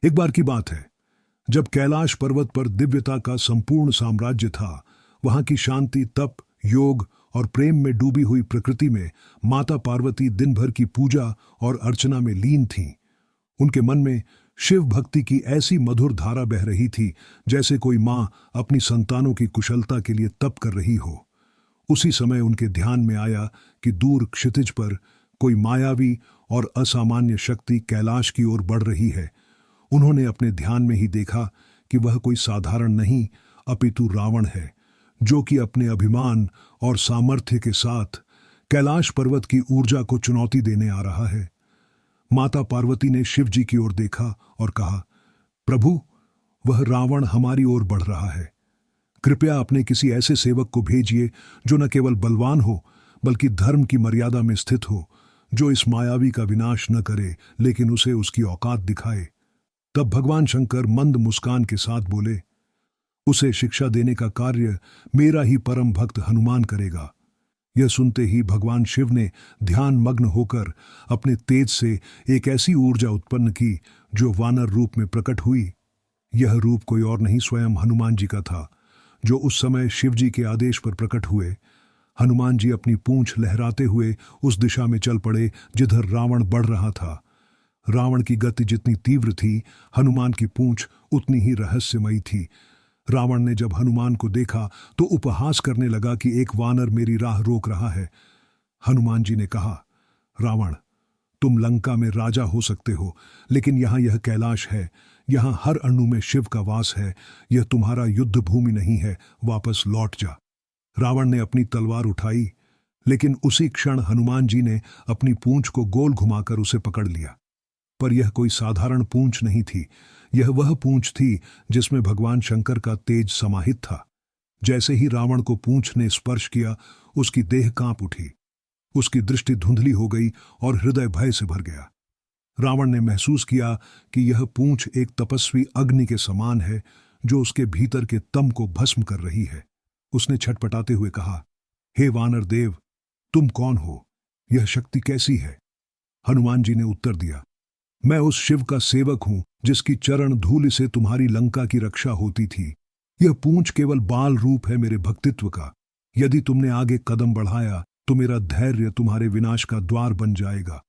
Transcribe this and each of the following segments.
एक बार की बात है, जब कैलाश पर्वत पर दिव्यता का संपूर्ण साम्राज्य था। वहां की शांति, तप, योग और प्रेम में डूबी हुई प्रकृति में माता पार्वती दिन भर की पूजा और अर्चना में लीन थीं। उनके मन में शिव भक्ति की ऐसी मधुर धारा बह रही थी, जैसे कोई माँ अपनी संतानों की कुशलता के लिए तप कर रही हो। उसी समय उनके ध्यान में आया कि दूर क्षितिज पर कोई मायावी और असामान्य शक्ति कैलाश की ओर बढ़ रही है। उन्होंने अपने ध्यान में ही देखा कि वह कोई साधारण नहीं, अपितु रावण है, जो कि अपने अभिमान और सामर्थ्य के साथ कैलाश पर्वत की ऊर्जा को चुनौती देने आ रहा है। माता पार्वती ने शिव जी की ओर देखा और कहा, प्रभु, वह रावण हमारी ओर बढ़ रहा है। कृपया अपने किसी ऐसे सेवक को भेजिए जो न केवल बलवान हो, बल्कि धर्म की मर्यादा में स्थित हो, जो इस मायावी का विनाश न करे, लेकिन उसे उसकी औकात दिखाए। तब भगवान शंकर मंद मुस्कान के साथ बोले, उसे शिक्षा देने का कार्य मेरा ही परम भक्त हनुमान करेगा। यह सुनते ही भगवान शिव ने ध्यान मग्न होकर अपने तेज से एक ऐसी ऊर्जा उत्पन्न की जो वानर रूप में प्रकट हुई। यह रूप कोई और नहीं, स्वयं हनुमान जी का था, जो उस समय शिव जी के आदेश पर प्रकट हुए। हनुमान जी अपनी पूंछ लहराते हुए उस दिशा में चल पड़े जिधर रावण बढ़ रहा था। रावण की गति जितनी तीव्र थी, हनुमान की पूंछ उतनी ही रहस्यमयी थी। रावण ने जब हनुमान को देखा तो उपहास करने लगा कि एक वानर मेरी राह रोक रहा है। हनुमान जी ने कहा, रावण, तुम लंका में राजा हो सकते हो, लेकिन यहाँ यह कैलाश है, यहाँ हर अणु में शिव का वास है। यह तुम्हारा युद्ध भूमि नहीं है, वापस लौट जा। रावण ने अपनी तलवार उठाई, लेकिन उसी क्षण हनुमान जी ने अपनी पूंछ को गोल घुमाकर उसे पकड़ लिया। पर यह कोई साधारण पूंछ नहीं थी, यह वह पूंछ थी जिसमें भगवान शंकर का तेज समाहित था। जैसे ही रावण को पूंछ ने स्पर्श किया, उसकी देह कांप उठी, उसकी दृष्टि धुंधली हो गई और हृदय भय से भर गया। रावण ने महसूस किया कि यह पूंछ एक तपस्वी अग्नि के समान है, जो उसके भीतर के तम को भस्म कर रही है। उसने छटपटाते हुए कहा, हे वानर देव, तुम कौन हो? यह शक्ति कैसी है? हनुमान जी ने उत्तर दिया, मैं उस शिव का सेवक हूं जिसकी चरण धूलि से तुम्हारी लंका की रक्षा होती थी। यह पूंछ केवल बाल रूप है मेरे भक्तित्व का। यदि तुमने आगे कदम बढ़ाया तो मेरा धैर्य तुम्हारे विनाश का द्वार बन जाएगा।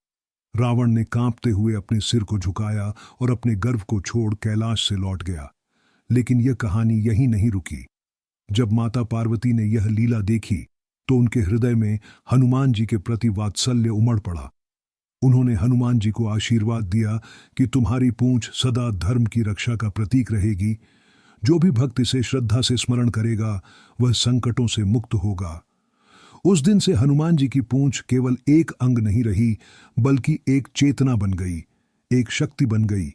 रावण ने कांपते हुए अपने सिर को झुकाया और अपने गर्व को छोड़ कैलाश से लौट गया। लेकिन यह कहानी यहीं नहीं रुकी। जब माता पार्वती ने यह लीला देखी तो उनके हृदय में हनुमान जी के प्रति वात्सल्य उमड़ पड़ा। उन्होंने हनुमान जी को आशीर्वाद दिया कि तुम्हारी पूंछ सदा धर्म की रक्षा का प्रतीक रहेगी। जो भी भक्त इसे श्रद्धा से स्मरण करेगा, वह संकटों से मुक्त होगा। उस दिन से हनुमान जी की पूंछ केवल एक अंग नहीं रही, बल्कि एक चेतना बन गई, एक शक्ति बन गई,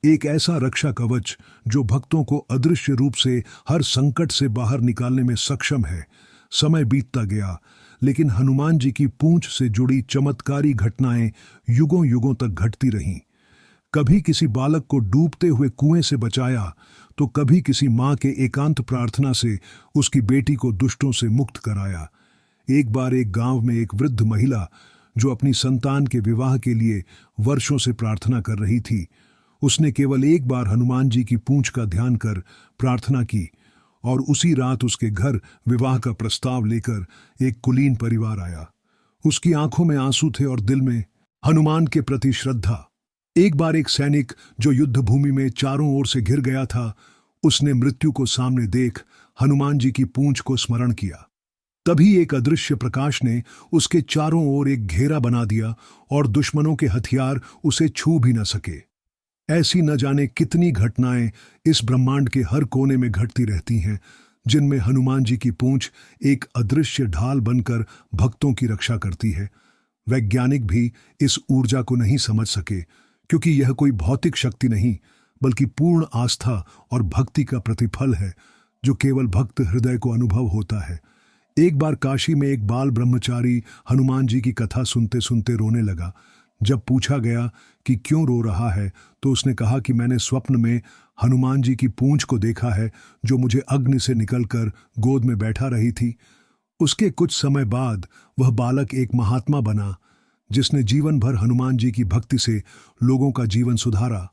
एक ऐसा रक्षा कवच जो भक्तों को अदृश्य रूप से हर संकट से बाहर निकालने में सक्षम है। समय बीतता गया, लेकिन हनुमान जी की पूंछ से जुड़ी चमत्कारी घटनाएं युगों युगों तक घटती रहीं। कभी किसी बालक को डूबते हुए कुएं से बचाया, तो कभी किसी मां के एकांत प्रार्थना से उसकी बेटी को दुष्टों से मुक्त कराया। एक बार एक गांव में एक वृद्ध महिला, जो अपनी संतान के विवाह के लिए वर्षों से प्रार्थना कर रही थी, उसने केवल एक बार हनुमान जी की पूंछ का ध्यान कर प्रार्थना की, और उसी रात उसके घर विवाह का प्रस्ताव लेकर एक कुलीन परिवार आया। उसकी आंखों में आंसू थे और दिल में हनुमान के प्रति श्रद्धा। एक बार एक सैनिक जो युद्ध भूमि में चारों ओर से घिर गया था, उसने मृत्यु को सामने देख हनुमान जी की पूंछ को स्मरण किया। तभी एक अदृश्य प्रकाश ने उसके चारों ओर एक घेरा बना दिया और दुश्मनों के हथियार उसे छू भी न सके। ऐसी न जाने कितनी घटनाएं इस ब्रह्मांड के हर कोने में घटती रहती हैं, जिनमें हनुमान जी की पूंछ एक अदृश्य ढाल बनकर भक्तों की रक्षा करती है। वैज्ञानिक भी इस ऊर्जा को नहीं समझ सके, क्योंकि यह कोई भौतिक शक्ति नहीं, बल्कि पूर्ण आस्था और भक्ति का प्रतिफल है, जो केवल भक्त हृदय को अनुभव होता है। एक बार काशी में एक बाल ब्रह्मचारी हनुमान जी की कथा सुनते सुनते रोने लगा। जब पूछा गया कि क्यों रो रहा है, तो उसने कहा कि मैंने स्वप्न में हनुमान जी की पूंछ को देखा है, जो मुझे अग्नि से निकलकर गोद में बैठा रही थी। उसके कुछ समय बाद वह बालक एक महात्मा बना, जिसने जीवन भर हनुमान जी की भक्ति से लोगों का जीवन सुधारा।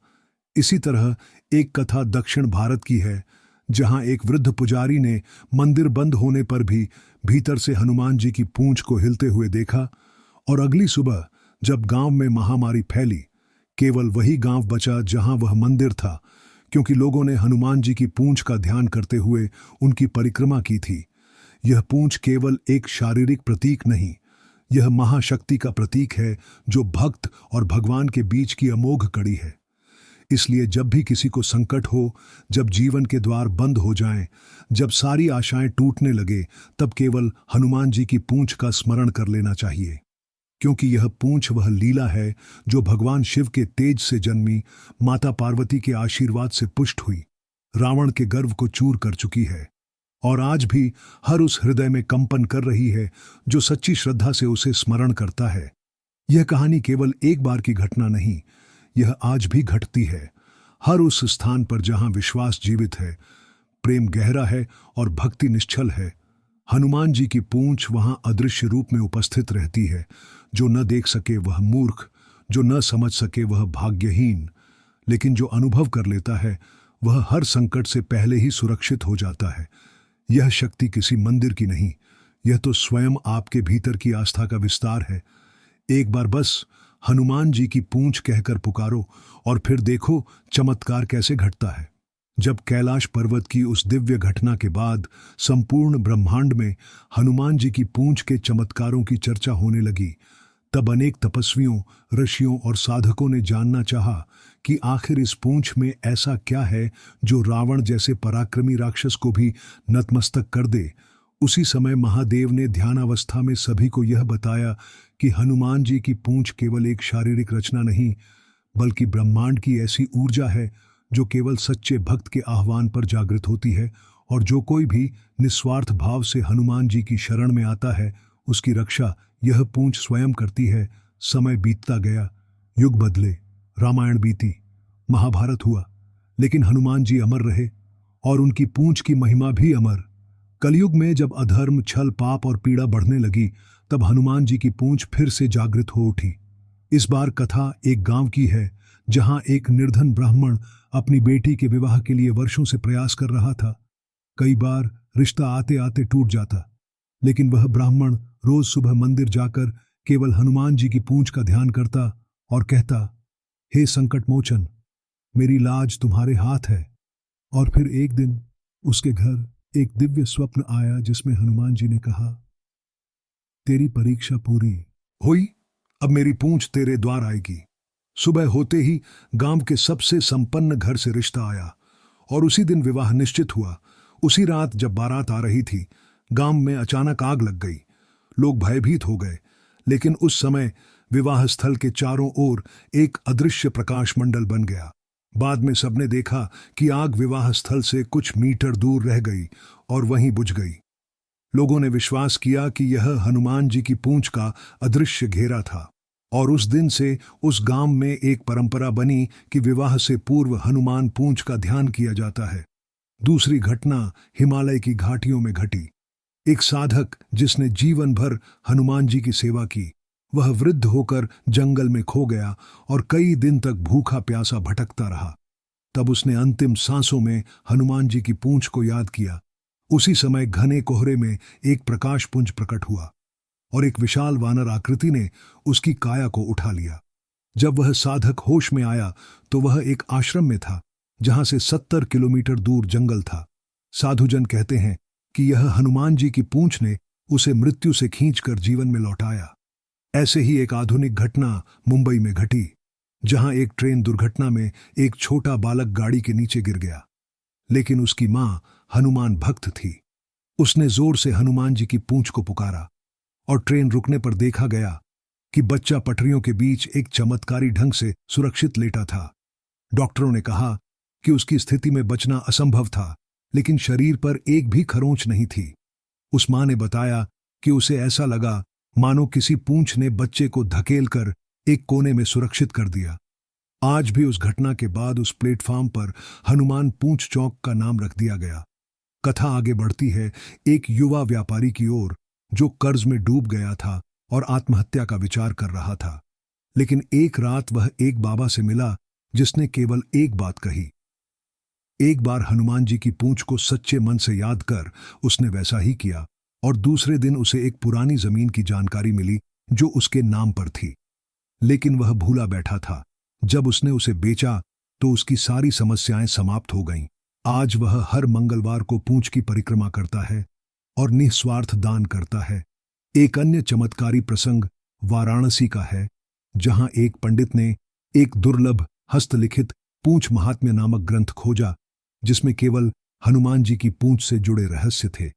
इसी तरह एक कथा दक्षिण भारत की है, जहां एक वृद्ध पुजारी ने मंदिर बंद होने पर भी भीतर से हनुमान जी की पूंछ को हिलते हुए देखा, और अगली सुबह जब गांव में महामारी फैली, केवल वही गांव बचा जहां वह मंदिर था, क्योंकि लोगों ने हनुमान जी की पूंछ का ध्यान करते हुए उनकी परिक्रमा की थी। यह पूंछ केवल एक शारीरिक प्रतीक नहीं, यह महाशक्ति का प्रतीक है जो भक्त और भगवान के बीच की अमोघ कड़ी है। इसलिए जब भी किसी को संकट हो, जब जीवन के द्वार बंद हो जाएं, जब सारी आशाएं टूटने लगे, तब केवल हनुमान जी की पूंछ का स्मरण कर लेना चाहिए, क्योंकि यह पूंछ वह लीला है जो भगवान शिव के तेज से जन्मी, माता पार्वती के आशीर्वाद से पुष्ट हुई, रावण के गर्व को चूर कर चुकी है, और आज भी हर उस हृदय में कंपन कर रही है जो सच्ची श्रद्धा से उसे स्मरण करता है। यह कहानी केवल एक बार की घटना नहीं, यह आज भी घटती है, हर उस स्थान पर जहां विश्वास जीवित है, प्रेम गहरा है और भक्ति निश्चल है। हनुमान जी की पूंछ वहां अदृश्य रूप में उपस्थित रहती है। जो न देख सके वह मूर्ख, जो न समझ सके वह भाग्यहीन, लेकिन जो अनुभव कर लेता है वह हर संकट से पहले ही सुरक्षित हो जाता है। यह शक्ति किसी मंदिर की नहीं, यह तो स्वयं आपके भीतर की आस्था का विस्तार है। एक बार बस हनुमान जी की पूंछ कहकर पुकारो और फिर देखो चमत्कार कैसे घटता है। जब कैलाश पर्वत की उस दिव्य घटना के बाद संपूर्ण ब्रह्मांड में हनुमान जी की पूंछ के चमत्कारों की चर्चा होने लगी, तब अनेक तपस्वियों, ऋषियों और साधकों ने जानना चाहा कि आखिर इस पूंछ में ऐसा क्या है जो रावण जैसे पराक्रमी राक्षस को भी नतमस्तक कर दे। उसी समय महादेव ने ध्यानावस्था में सभी को यह बताया कि हनुमान जी की पूंछ केवल एक शारीरिक रचना नहीं, बल्कि ब्रह्मांड की ऐसी ऊर्जा है जो केवल सच्चे भक्त के आह्वान पर जागृत होती है, और जो कोई भी निस्वार्थ भाव से हनुमान जी की शरण में आता है, उसकी रक्षा यह पूंछ स्वयं करती है। समय बीतता गया, युग बदले, रामायण बीती, महाभारत हुआ, लेकिन हनुमान जी अमर रहे और उनकी पूंछ की महिमा भी अमर। कलयुग में जब अधर्म, छल, पाप और पीड़ा बढ़ने लगी, तब हनुमान जी की पूंछ फिर से जागृत हो उठी। इस बार कथा एक गांव की है जहां एक निर्धन ब्राह्मण अपनी बेटी के विवाह के लिए वर्षों से प्रयास कर रहा था। कई बार रिश्ता आते आते टूट जाता, लेकिन वह ब्राह्मण रोज सुबह मंदिर जाकर केवल हनुमान जी की पूंछ का ध्यान करता और कहता, हे संकट मोचन, मेरी लाज तुम्हारे हाथ है। और फिर एक दिन उसके घर एक दिव्य स्वप्न आया जिसमें हनुमान जी ने कहा, तेरी परीक्षा पूरी हुई, अब मेरी पूंछ तेरे द्वार आएगी। सुबह होते ही गांव के सबसे संपन्न घर से रिश्ता आया और उसी दिन विवाह निश्चित हुआ। उसी रात जब बारात आ रही थी, गांव में अचानक आग लग गई। लोग भयभीत हो गए, लेकिन उस समय विवाह स्थल के चारों ओर एक अदृश्य प्रकाश मंडल बन गया। बाद में सबने देखा कि आग विवाह स्थल से कुछ मीटर दूर रह गई और वहीं बुझ गई। लोगों ने विश्वास किया कि यह हनुमान जी की पूंछ का अदृश्य घेरा था, और उस दिन से उस गांव में एक परंपरा बनी कि विवाह से पूर्व हनुमान पूंछ का ध्यान किया जाता है। दूसरी घटना हिमालय की घाटियों में घटी। एक साधक जिसने जीवन भर हनुमान जी की सेवा की, वह वृद्ध होकर जंगल में खो गया और कई दिन तक भूखा प्यासा भटकता रहा। तब उसने अंतिम सांसों में हनुमान जी की पूंछ को याद किया। उसी समय घने कोहरे में एक प्रकाश पुंज प्रकट हुआ और एक विशाल वानर आकृति ने उसकी काया को उठा लिया। जब वह साधक होश में आया तो वह एक आश्रम में था जहां से 70 किलोमीटर दूर जंगल था। साधुजन कहते हैं कि यह हनुमान जी की पूंछ ने उसे मृत्यु से खींचकर जीवन में लौटाया। ऐसे ही एक आधुनिक घटना मुंबई में घटी, जहां एक ट्रेन दुर्घटना में एक छोटा बालक गाड़ी के नीचे गिर गया, लेकिन उसकी मां हनुमान भक्त थी। उसने जोर से हनुमान जी की पूंछ को पुकारा और ट्रेन रुकने पर देखा गया कि बच्चा पटरियों के बीच एक चमत्कारी ढंग से सुरक्षित लेटा था। डॉक्टरों ने कहा कि उसकी स्थिति में बचना असंभव था, लेकिन शरीर पर एक भी खरोंच नहीं थी। उस मां ने बताया कि उसे ऐसा लगा मानो किसी पूंछ ने बच्चे को धकेल कर एक कोने में सुरक्षित कर दिया। आज भी उस घटना के बाद उस प्लेटफॉर्म पर हनुमान पूंछ चौक का नाम रख दिया गया। कथा आगे बढ़ती है एक युवा व्यापारी की ओर जो कर्ज में डूब गया था और आत्महत्या का विचार कर रहा था। लेकिन एक रात वह एक बाबा से मिला जिसने केवल एक बात कही। एक बार हनुमान जी की पूंछ को सच्चे मन से याद कर उसने वैसा ही किया, और दूसरे दिन उसे एक पुरानी जमीन की जानकारी मिली जो उसके नाम पर थी। लेकिन वह भूला बैठा था। जब उसने उसे बेचा तो उसकी सारी समस्याएं समाप्त हो गईं। आज वह हर मंगलवार को पूंछ की परिक्रमा करता है और निस्वार्थ दान करता है। एक अन्य चमत्कारी प्रसंग वाराणसी का है, जहां एक पंडित ने एक दुर्लभ हस्तलिखित पूंछ महात्म्य नामक ग्रंथ खोजा, जिसमें केवल हनुमान जी की पूंछ से जुड़े रहस्य थे।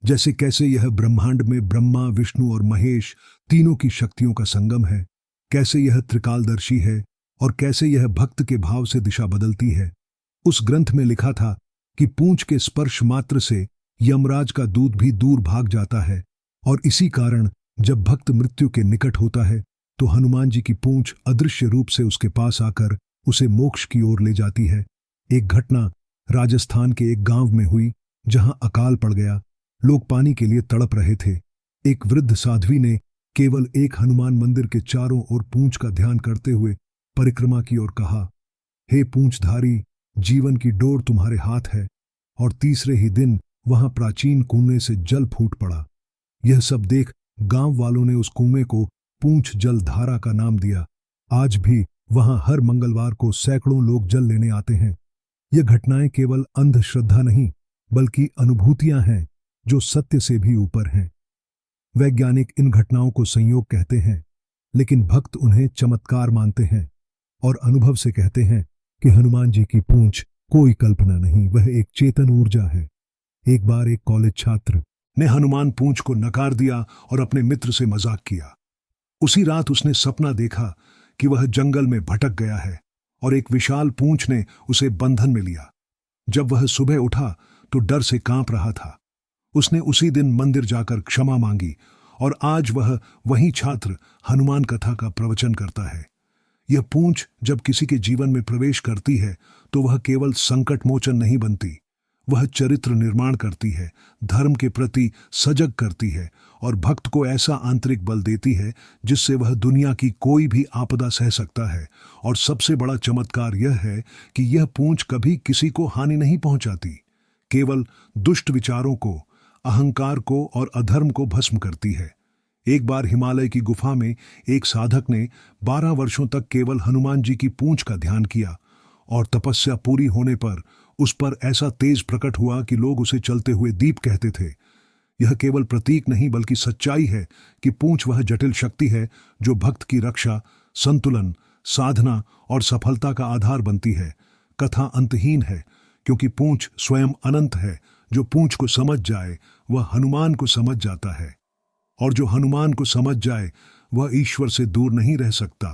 जैसे कैसे यह ब्रह्मांड में ब्रह्मा, विष्णु और महेश तीनों की शक्तियों का संगम है, कैसे यह त्रिकालदर्शी है और कैसे यह भक्त के भाव से दिशा बदलती है। उस ग्रंथ में लिखा था कि पूंछ के स्पर्श मात्र से यमराज का दूत भी दूर भाग जाता है, और इसी कारण जब भक्त मृत्यु के निकट होता है तो हनुमान जी की पूंछ अदृश्य रूप से उसके पास आकर उसे मोक्ष की ओर ले जाती है। एक घटना राजस्थान के एक गांव में हुई, जहां अकाल पड़ गया। लोग पानी के लिए तड़प रहे थे। एक वृद्ध साध्वी ने केवल एक हनुमान मंदिर के चारों ओर पूंछ का ध्यान करते हुए परिक्रमा की और कहा, हे पूंछधारी, जीवन की डोर तुम्हारे हाथ है। और तीसरे ही दिन वहां प्राचीन कुएं से जल फूट पड़ा। यह सब देख गांव वालों ने उस कुएं को पूंछ जल धारा का नाम दिया। आज भी वहां हर मंगलवार को सैकड़ों लोग जल लेने आते हैं। यह घटनाएं केवल अंधश्रद्धा नहीं, बल्कि अनुभूतियां हैं जो सत्य से भी ऊपर हैं। वैज्ञानिक इन घटनाओं को संयोग कहते हैं, लेकिन भक्त उन्हें चमत्कार मानते हैं और अनुभव से कहते हैं कि हनुमान जी की पूंछ कोई कल्पना नहीं, वह एक चेतन ऊर्जा है। एक बार एक कॉलेज छात्र ने हनुमान पूंछ को नकार दिया और अपने मित्र से मजाक किया। उसी रात उसने सपना देखा कि वह जंगल में भटक गया है और एक विशाल पूंछ ने उसे बंधन में लिया। जब वह सुबह उठा तो डर से कांप रहा था। उसने उसी दिन मंदिर जाकर क्षमा मांगी, और आज वह वही छात्र हनुमान कथा का प्रवचन करता है। यह पूंछ जब किसी के जीवन में प्रवेश करती है तो वह केवल संकट मोचन नहीं बनती, वह चरित्र निर्माण करती है, धर्म के प्रति सजग करती है और भक्त को ऐसा आंतरिक बल देती है जिससे वह दुनिया की कोई भी आपदा सह सकता है। और सबसे बड़ा चमत्कार यह है कि यह पूंछ कभी किसी को हानि नहीं पहुंचाती, केवल दुष्ट विचारों को, अहंकार को और अधर्म को भस्म करती है। एक बार हिमालय की गुफा में एक साधक ने 12 वर्षों तक केवल हनुमान जी की पूंछ का ध्यान किया, और तपस्या पूरी होने पर उस पर ऐसा तेज प्रकट हुआ कि लोग उसे चलते हुए दीप कहते थे। यह केवल प्रतीक नहीं बल्कि सच्चाई है कि पूंछ वह जटिल शक्ति है जो भक्त की रक्षा, संतुलन, साधना और सफलता का आधार बनती है। कथा अंतहीन है क्योंकि पूंछ स्वयं अनंत है। जो पूंछ को समझ जाए वह हनुमान को समझ जाता है, और जो हनुमान को समझ जाए वह ईश्वर से दूर नहीं रह सकता।